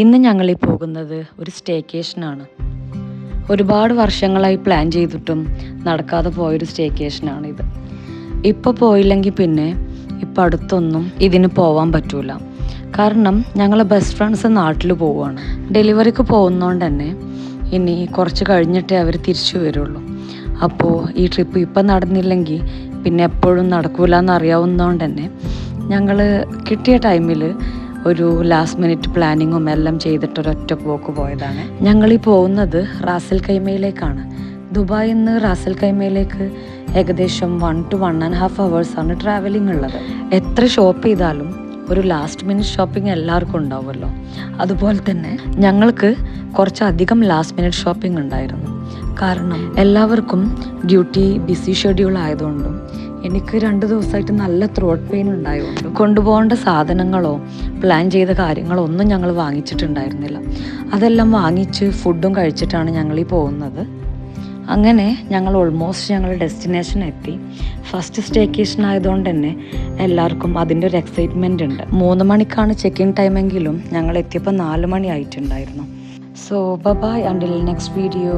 ഇന്ന് ഞങ്ങൾ പോകുന്നത് ഒരു സ്റ്റേക്കേഷനാണ്. ഒരുപാട് വർഷങ്ങളായി പ്ലാൻ ചെയ്തിട്ടും നടക്കാതെ പോയൊരു സ്റ്റേക്കേഷനാണിത്. ഇപ്പോൾ പോയില്ലെങ്കിൽ പിന്നെ ഇപ്പം അടുത്തൊന്നും ഇതിന് പോവാൻ പറ്റൂല. കാരണം ഞങ്ങൾ ബെസ്റ്റ് ഫ്രണ്ട്സ് നാട്ടിൽ പോവുകയാണ്. ഡെലിവറിക്ക് പോകുന്നതുകൊണ്ട് തന്നെ ഇനി കുറച്ച് കഴിഞ്ഞിട്ടേ അവർ തിരിച്ചു വരുള്ളൂ. അപ്പോൾ ഈ ട്രിപ്പ് ഇപ്പം നടന്നില്ലെങ്കിൽ പിന്നെ എപ്പോഴും നടക്കൂല എന്നറിയാവുന്നതുകൊണ്ട് തന്നെ ഞങ്ങൾ കിട്ടിയ ടൈമിൽ ഒരു ലാസ്റ്റ് മിനിറ്റ് പ്ലാനിങ്ങും എല്ലാം ചെയ്തിട്ടൊരൊറ്റ പോക്ക് പോയതാണ്. ഞങ്ങളീ പോകുന്നത് റാസൽ ഖൈമയിലേക്കാണ്. ദുബായിൽ നിന്ന് റാസൽ ഖൈമയിലേക്ക് ഏകദേശം 1 to 1.5 hours ട്രാവലിംഗ് ഉള്ളത്. എത്ര ഷോപ്പ് ചെയ്താലും ഒരു ലാസ്റ്റ് മിനിറ്റ് ഷോപ്പിംഗ് എല്ലാവർക്കും ഉണ്ടാവുമല്ലോ. അതുപോലെ തന്നെ ഞങ്ങൾക്ക് കുറച്ചധികം ലാസ്റ്റ് മിനിറ്റ് ഷോപ്പിംഗ് ഉണ്ടായിരുന്നു. കാരണം എല്ലാവർക്കും ഡ്യൂട്ടി ബിസി ഷെഡ്യൂൾ ആയതുകൊണ്ടും എനിക്ക് 2 ദിവസമായിട്ട് നല്ല ത്രോട്ട് പെയിൻ ഉണ്ടായതുകൊണ്ടും കൊണ്ടുപോകേണ്ട സാധനങ്ങളോ പ്ലാൻ ചെയ്ത കാര്യങ്ങളോ ഒന്നും ഞങ്ങൾ വാങ്ങിച്ചിട്ടുണ്ടായിരുന്നില്ല. അതെല്ലാം വാങ്ങിച്ച് ഫുഡും കഴിച്ചിട്ടാണ് ഞങ്ങൾ ഈ പോകുന്നത്. അങ്ങനെ ഞങ്ങൾ ഓൾമോസ്റ്റ് ഞങ്ങളുടെ ഡെസ്റ്റിനേഷൻ എത്തി. ഫസ്റ്റ് സ്റ്റേക്കേഷൻ ആയതുകൊണ്ട് തന്നെ എല്ലാവർക്കും അതിൻ്റെ ഒരു എക്സൈറ്റ്മെൻ്റ് ഉണ്ട്. 3 മണിക്കാണ് ചെക്ക് ഇൻ ടൈമെങ്കിലും ഞങ്ങൾ എത്തിയപ്പോൾ 4 മണി ആയിട്ടുണ്ടായിരുന്നു. So bye until next video.